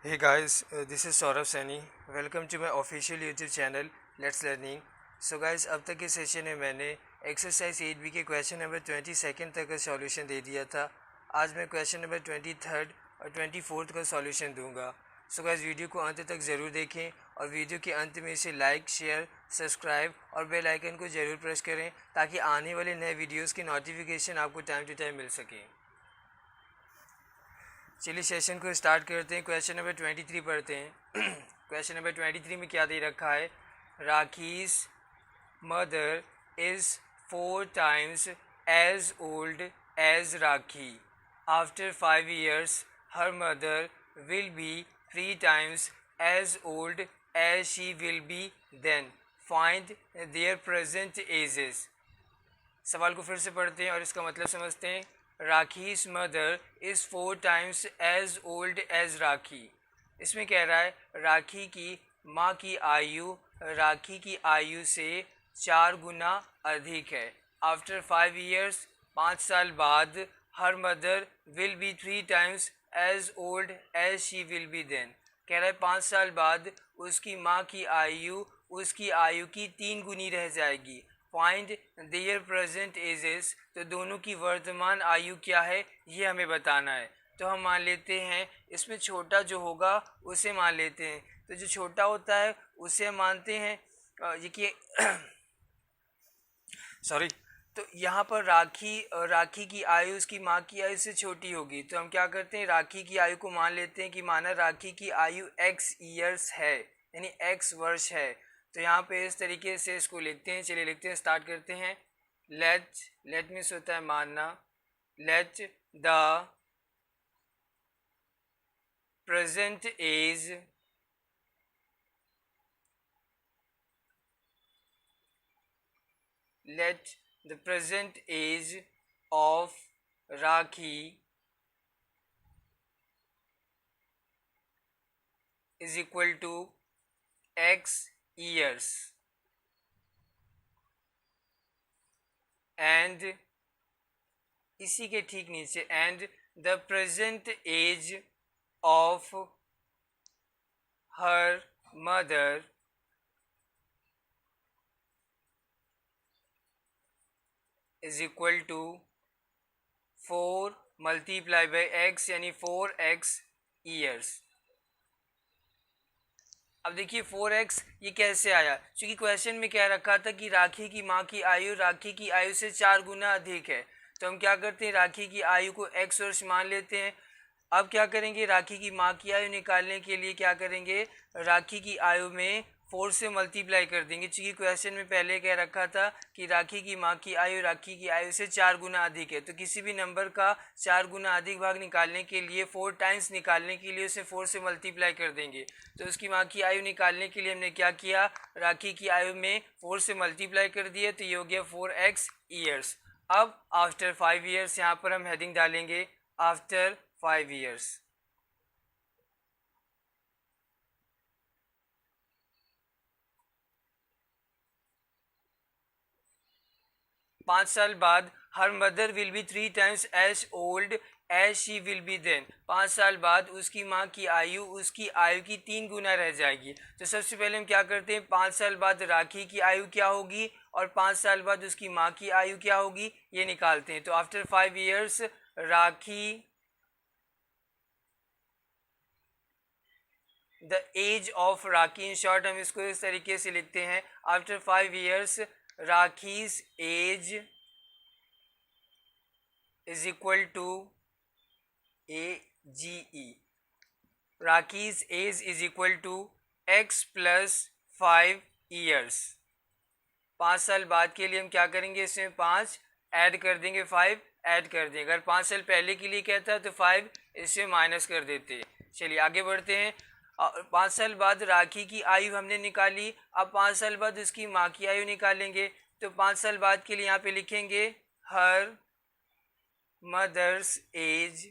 Hey guys, this is Saurabh Saini. Welcome to my official YouTube channel Let's Learning. So guys, अब तक के session में मैंने exercise 8B के question number 22 तक का सॉल्यूशन दे दिया था. आज मैं क्वेश्चन नंबर 23 और 24 का सॉल्यूशन दूंगा. सो गाइस, वीडियो को अंत तक ज़रूर देखें और वीडियो के अंत में इसे लाइक, शेयर, सब्सक्राइब और बेल आइकन को ज़रूर प्रेस करें ताकि आने वाले नए वीडियोस की नोटिफिकेशन आपको टाइम टू टाइम मिल सके. चलिए सेशन को स्टार्ट करते हैं. क्वेश्चन नंबर 23 पढ़ते हैं. क्वेश्चन नंबर 23 में क्या दे रखा है? Rakhis mother is 4 times as old as Rakhi. After 5 years, her mother will be 3 times as old as she will be then. Find their present ages. सवाल को फिर से पढ़ते हैं और इसका मतलब समझते हैं. Rakhis mother is 4 times as old as राखी. इसमें कह रहा है राखी की माँ की आयु राखी की आयु से 4 गुना अधिक है. आफ्टर 5 years, 5 साल बाद, her mother will be 3 times as old as she will be then. कह रहा है 5 साल बाद उसकी माँ की आयु उसकी आयु की 3 गुनी रह जाएगी. फाइंड देयर प्रेजेंट एजेस, तो दोनों की वर्तमान आयु क्या है ये हमें बताना है. तो हम मान लेते हैं इसमें छोटा जो होगा उसे मान लेते हैं. तो जो छोटा होता है उसे हम मानते हैं ये कि सॉरी. तो यहाँ पर राखी की आयु उसकी माँ की आयु से छोटी होगी. तो हम क्या करते हैं, राखी की आयु को मान लेते हैं कि माना राखी की आयु x ईयर्स है, यानी x वर्ष है. तो यहाँ पे इस तरीके से इसको लिखते हैं. चलिए लिखते हैं, स्टार्ट करते हैं. लेट मीन्स होता है मानना. Let the present age let the present age of Rakhi is equal to x years and इसी के ठीक नीचे and the present age of her mother is equal to 4 multiplied by x यानी 4x years. अब देखिए 4x ये कैसे आया, क्योंकि क्वेश्चन में क्या रखा था कि राखी की माँ की आयु राखी की आयु से 4 गुना अधिक है. तो हम क्या करते हैं, राखी की आयु को x वर्ष मान लेते हैं. अब क्या करेंगे, राखी की माँ की आयु निकालने के लिए क्या करेंगे, राखी की आयु में 4 से मल्टीप्लाई कर देंगे. क्योंकि क्वेश्चन में पहले कह रखा था कि राखी की माँ की आयु राखी की आयु से 4 गुना अधिक है. तो किसी भी नंबर का 4 गुना अधिक भाग निकालने के लिए 4 टाइम्स निकालने के लिए उसे 4 से मल्टीप्लाई कर देंगे. तो उसकी माँ की आयु निकालने के लिए हमने क्या किया, राखी की आयु में 4 से मल्टीप्लाई कर दिए. तो ये हो गया 4x ईयर्स. अब आफ्टर 5 ईयर्स यहाँ पर हम हेडिंग डालेंगे आफ्टर 5 years. 5 साल बाद her mother will be 3 times as old as she will be then. 5 साल बाद उसकी माँ की आयु उसकी आयु की 3 गुना रह जाएगी. तो सबसे पहले हम क्या करते हैं, 5 साल बाद राखी की आयु क्या होगी और 5 साल बाद उसकी माँ की आयु क्या होगी ये निकालते हैं. तो after 5 years Rakhi the age of Rakhi, in short हम इसको इस तरीके से लिखते हैं, after 5 years Rakhi's age is equal to AGE. Rakhi's age is equal to x plus 5 years. 5 साल बाद के लिए हम क्या करेंगे, इसमें 5 ऐड कर देंगे, 5 ऐड कर देंगे. अगर 5 साल पहले के लिए कहता है तो 5 इससे माइनस कर देते. चलिए आगे बढ़ते हैं. 5 साल बाद राखी की आयु हमने निकाली. अब 5 साल बाद उसकी माँ की आयु निकालेंगे. तो 5 साल बाद के लिए यहाँ पे लिखेंगे her mother's age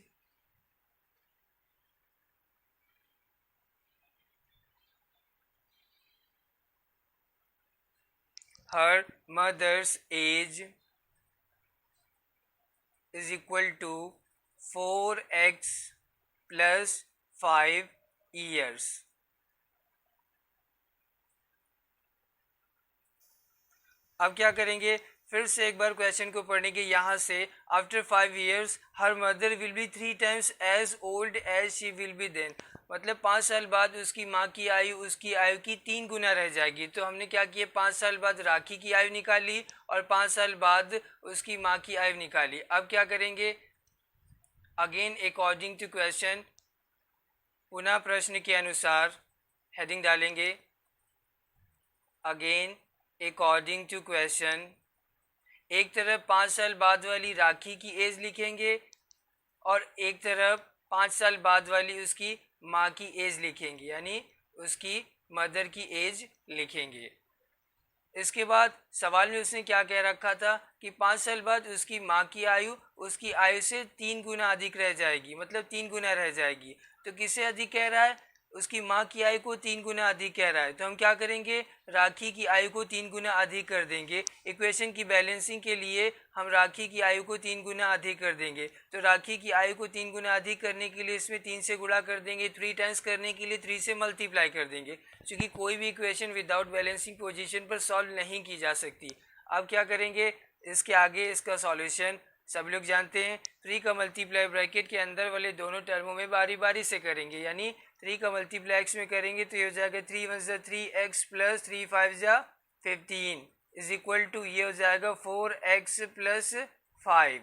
is equal to 4x plus 5 years. अब क्या करेंगे, फिर से एक बार क्वेश्चन को पढ़ने के यहाँ से, after 5 years her mother will be 3 times as old as she will be then. मतलब 5 साल बाद उसकी माँ की आयु उसकी आयु की 3 गुना रह जाएगी। तो हमने क्या किया, 5 साल बाद राखी की आयु निकाली और 5 साल बाद उसकी माँ की आयु निकाली। अब क्या करेंगे, अगेन अकॉर्डिंग टू क्वेश्चन, पुनः प्रश्न के अनुसार हेडिंग डालेंगे, अगेन अकॉर्डिंग टू क्वेश्चन। एक तरफ 5 साल बाद वाली राखी की एज लिखेंगे और एक तरफ 5 साल बाद वाली उसकी माँ की एज लिखेंगे, यानी उसकी मदर की एज लिखेंगे। इसके बाद सवाल में उसने क्या कह रखा था कि 5 साल बाद उसकी माँ की आयु उसकी आयु से 3 गुना अधिक रह जाएगी, मतलब 3 गुना रह जाएगी। तो किससे अधिक कह रहा है, उसकी माँ की आयु को 3 गुना अधिक कह रहा है। तो हम क्या करेंगे, राखी की आयु को 3 गुना अधिक कर देंगे। इक्वेशन की बैलेंसिंग के लिए हम राखी की आयु को 3 गुना अधिक कर देंगे। तो राखी की आयु को 3 गुना अधिक करने के लिए इसमें 3 से गुणा कर देंगे, 3 टाइम्स करने के लिए 3 से मल्टीप्लाई कर देंगे, क्योंकि कोई भी इक्वेशन विदाउट बैलेंसिंग पोजीशन पर सॉल्व नहीं की जा सकती। अब क्या करेंगे, इसके आगे इसका सॉल्यूशन सब लोग जानते हैं, 3 का मल्टीप्लाई ब्रैकेट के अंदर वाले दोनों टर्मों में बारी बारी से करेंगे, यानी 3 का मल्टीप्लाई एक्स में करेंगे तो ये हो जाएगा 3 वन ज़ा 3x प्लस 3 5 ज़ा 15 इज इक्वल टू ये हो जाएगा 4x प्लस 5।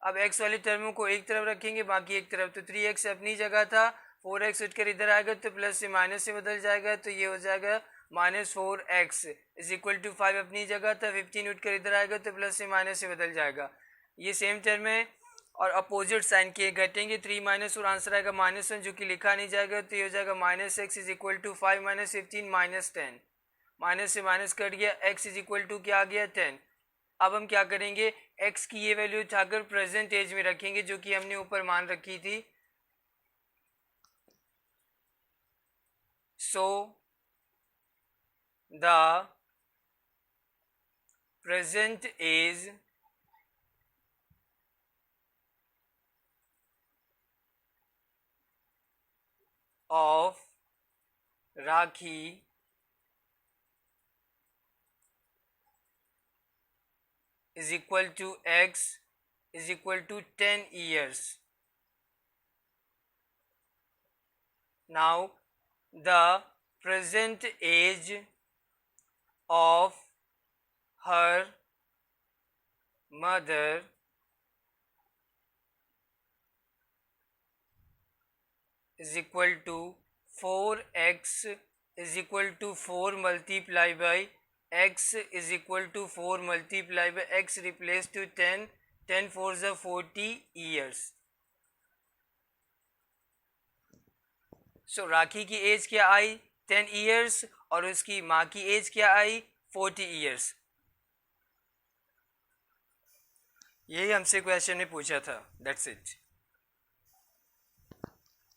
अब x वाले टर्मों को एक तरफ रखेंगे, बाकी एक तरफ, तो 3x अपनी जगह था, 4x उठकर इधर आएगा तो प्लस से माइनस से बदल जाएगा, तो ये हो जाएगा -4x इज इक्वल टू 5 अपनी जगह था, 15 उठकर इधर आएगा तो प्लस से माइनस से बदल जाएगा। ये सेम टर्म है और अपोजिट साइन के घटेंगे, 3 माइनस और आंसर आएगा -1 जो कि लिखा नहीं जाएगा, तो ये हो जाएगा -x is equal to 5 minus 15 -10, minus से माइनस कट गया, x इज इक्वल टू क्या आ गया 10। अब हम क्या करेंगे, x की ये वैल्यू उठाकर प्रेजेंट एज में रखेंगे जो कि हमने ऊपर मान रखी थी। So the present age of Rakhi is equal to x is equal to 10 years. Now the present age of her mother is equal to 4x is equal to 4 multiplied by x is equal to 4 multiplied by x replaced to 10, 10 4s are 40 years. So राखी की as क्या आई 10 years और उसकी माँ की as क्या आई 40 years। यही हमसे question ने पूछा था, that's it.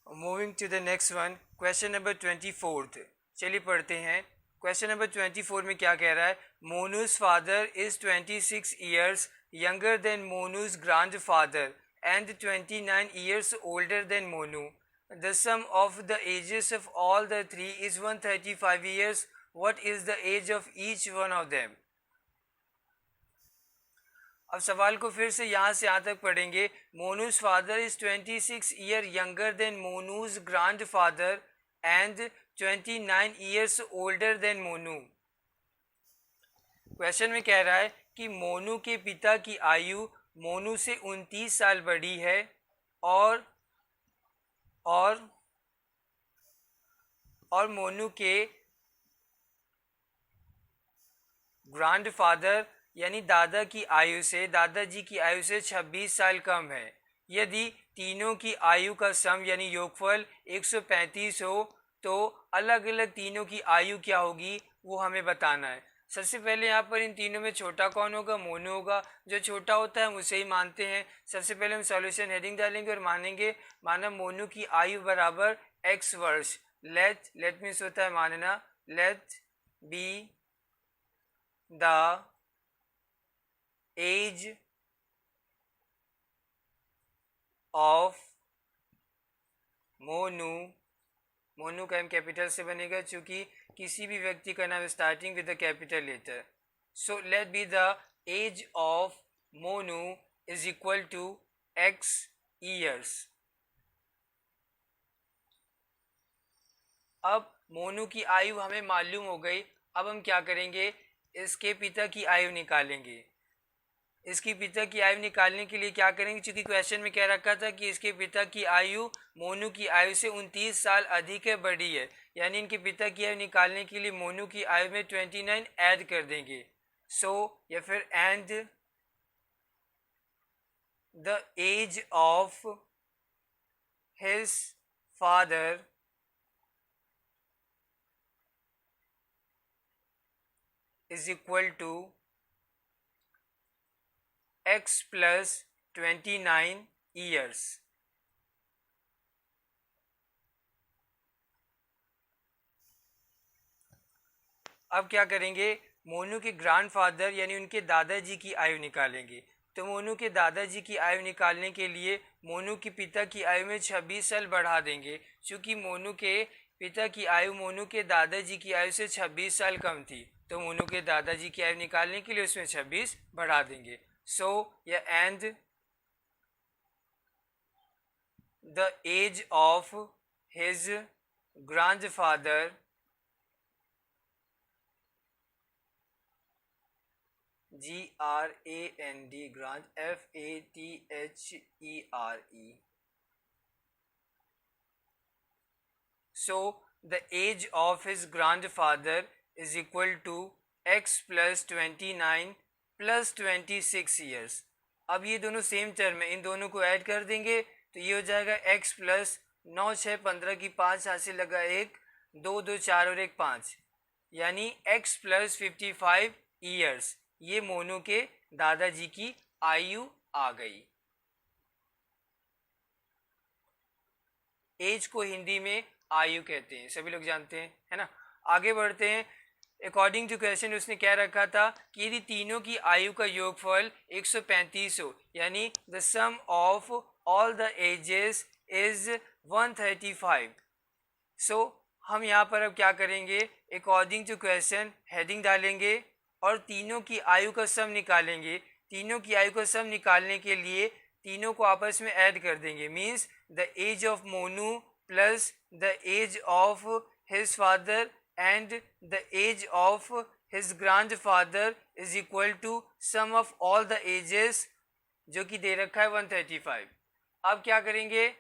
Moving to the next one, question number 24। चलिए पढ़ते हैं। क्वेश्चन नंबर 24 में क्या कह रहा है, Monu's father is 26 years younger than Monu's grandfather and 29 years older than Monu. The sum of the ages of all the three is 135 years. What is the age of each one of them. अब सवाल को फिर से यहाँ से यहाँ तक पढ़ेंगे। Monu's father is 26 year younger than Monu's grandfather and 29 years older than Monu. Question में कह रहा है कि मोनू के पिता की आयु मोनू से 29 साल बड़ी है और मोनू के ग्रैंड फादर यानी दादा की आयु से दादाजी की आयु से 26 साल कम है। यदि तीनों की आयु का सम यानी योगफल 135 हो तो अलग अलग तीनों की आयु क्या होगी वो हमें बताना है। सबसे पहले यहाँ पर इन तीनों में छोटा कौन होगा, मोनू होगा। जो छोटा होता है हम उसे ही मानते हैं। सबसे पहले हम सॉल्यूशन हेडिंग डालेंगे और मानेंगे, माना मोनू की आयु बराबर x वर्ष। लेट मीन्स होता है मानना, let be the age of Monu Monu का एम कैपिटल से बनेगा क्योंकि किसी भी व्यक्ति का नाम starting with the capital letter. So let be the age of Monu is equal to x years. अब मोनू की आयु हमें मालूम हो गई. अब हम क्या करेंगे, इसके पिता की आयु निकालेंगे. इसके पिता की आयु निकालने के लिए क्या करेंगे, क्योंकि क्वेश्चन में क्या रखा था कि इसके पिता की आयु मोनू की आयु से 29 साल अधिक है, बड़ी है. यानी इनके पिता की आयु निकालने के लिए मोनू की आयु में 29 ऐड कर देंगे. सो या फिर and the age of his father is equal to x plus 29 years. अब क्या करेंगे, मोनू के ग्रैंडफादर यानी उनके दादाजी की आयु निकालेंगे. तो मोनू के दादाजी की आयु निकालने के लिए मोनू के पिता की आयु में 26 साल बढ़ा देंगे. चूँकि मोनू के पिता की आयु मोनू के दादाजी की आयु से 26 साल कम थी, तो मोनू के दादाजी की आयु निकालने के लिए उसमें 26 बढ़ा देंगे. सो या and the age of his grandfather GRAND grand FATHERE. So the age of his grandfather is equal to x plus 29 plus 26 years. अब ये दोनों सेम टर्म है, इन दोनों को ऐड कर देंगे तो ये हो जाएगा x प्लस 9 6 15 की 5 यहाँ से लगा 1 2 2 4 और 1 5, यानी x प्लस 55 ईयर्स. ये मोनू के दादाजी की आयु आ गई. एज को हिंदी में आयु कहते हैं, सभी लोग जानते हैं, है ना. आगे बढ़ते हैं. अकॉर्डिंग टू क्वेश्चन उसने क्या रखा था कि यदि तीनों की आयु का योगफल 135 हो, यानी the sum of all the ages is 135. सो हम यहाँ पर अब क्या करेंगे, अकॉर्डिंग टू क्वेश्चन हेडिंग डालेंगे और तीनों की आयु का सम निकालेंगे. तीनों की आयु का सम निकालने के लिए तीनों को आपस में ऐड कर देंगे. Means the age of Monu plus the age of his father and the age of his grandfather is equal to sum of all the ages, जो कि दे रखा है 135. अब क्या करेंगे,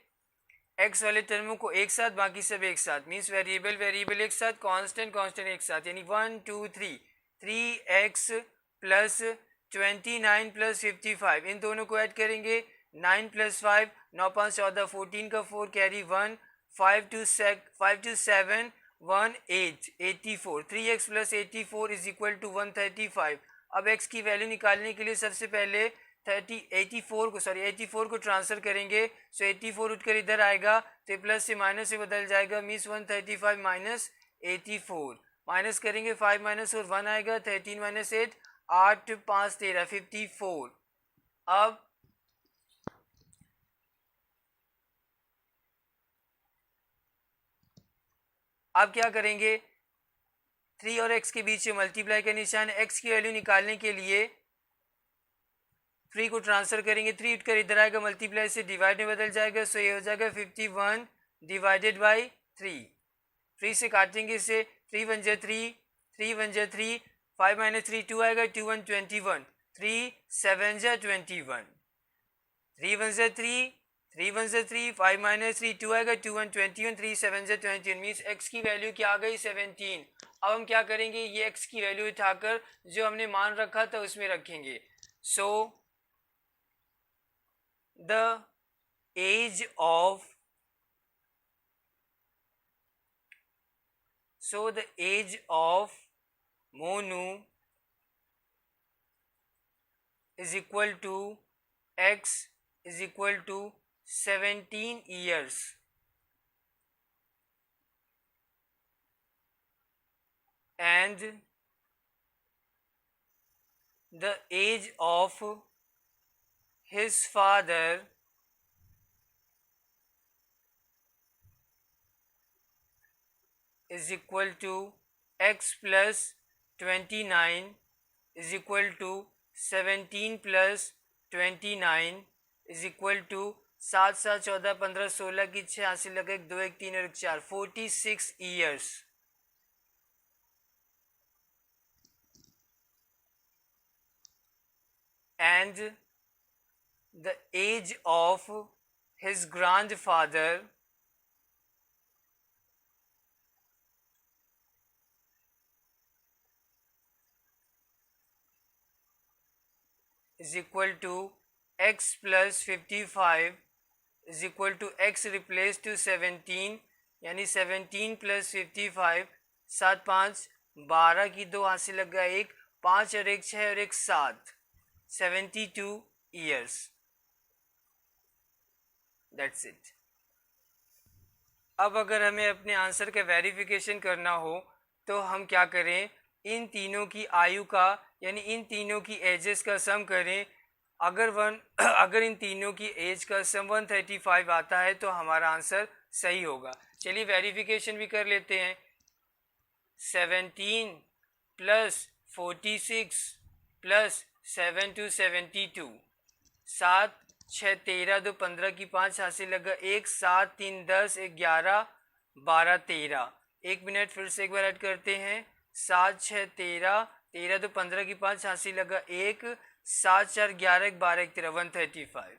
एक्स वाले टर्मों को एक साथ, बाकी सब एक साथ. मीन्स वेरिएबल वेरिएबल एक साथ, कांस्टेंट कांस्टेंट एक साथ, यानी 1 2 3 3x प्लस 29 प्लस 55, इन दोनों को ऐड करेंगे. 9 प्लस 5 9 5 14 14 का 4 carry 1 5 to 7 1 8 84. 3x plus 84 is equal to 135. अब x की वैल्यू निकालने के लिए सबसे पहले 84 को ट्रांसफर करेंगे. सो 84 उठकर इधर आएगा तो प्लस से माइनस से बदल जाएगा. मीन्स 135 माइनस 84, माइनस करेंगे 5 माइनस और 1 आएगा. 13 माइनस 8 8 5 13 54. अब क्या करेंगे, 3 और x के बीच में मल्टीप्लाई का निशान. x की वैल्यू निकालने के लिए 3 को ट्रांसफर करेंगे. 3 उठकर इधर आएगा, मल्टीप्लाई से डिवाइड में बदल जाएगा. सो ये हो जाएगा 51 डिवाइडेड बाई 3. 3 से काटेंगे इसे, 3 1 जा 3 3 1 जा 3 5 माइनस 3 2 आएगा. 2 1 21 3 7 जा 21 3 1 जा 3 3 1 जा 3 5 माइनस 3 2 आएगा. 2 1 21 3 7 जा 21. मीन्स x की वैल्यू क्या आ गई 17. अब हम क्या करेंगे, ये x की वैल्यू उठाकर जो हमने मान रखा था उसमें रखेंगे. सो the age of Monu is equal to x is equal to 17 years. And the age of his father is equal to x plus 29 is equal to 17 plus 29 is equal to 7 7 14 15 16 की 6 हासिल लगे 2 1 3 और 4 46 years. And the age of his grandfather is equal to x plus 55 is equal to x replaced to 17 यानी 17 plus 55 7 5 12 की 2 हासिल लगा 1 5 और 1 6 और 1 7 72 ईयर्स. That's it. अब अगर हमें अपने आंसर का वेरिफिकेशन करना हो तो हम क्या करें, इन तीनों की आयु का यानी इन तीनों की एजेस का सम करें. अगर इन तीनों की एज का सम 135 आता है तो हमारा आंसर सही होगा. चलिए वेरिफिकेशन भी कर लेते हैं. 17 प्लस 46 प्लस 7 टू 72 7 6 13 2 15 की 5 हासिल लगा 1 7 3 10 11 12 13. 1 मिनट फिर से एक बार ऐड करते हैं. 7 6 13 13 2 15 की 5 हासिल लगा 1 7 4 11 1 12 1 13 135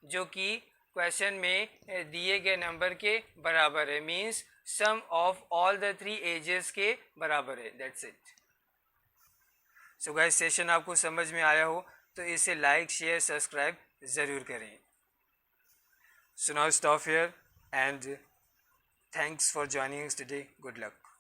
जो कि क्वेश्चन में दिए गए नंबर के बराबर है. Means sum of all the 3 ages के बराबर है. That's it. So guys session आपको समझ में आया हो तो इसे लाइक शेयर सब्सक्राइब ज़रूर करें. So now stop here and thanks for joining us today. Good luck.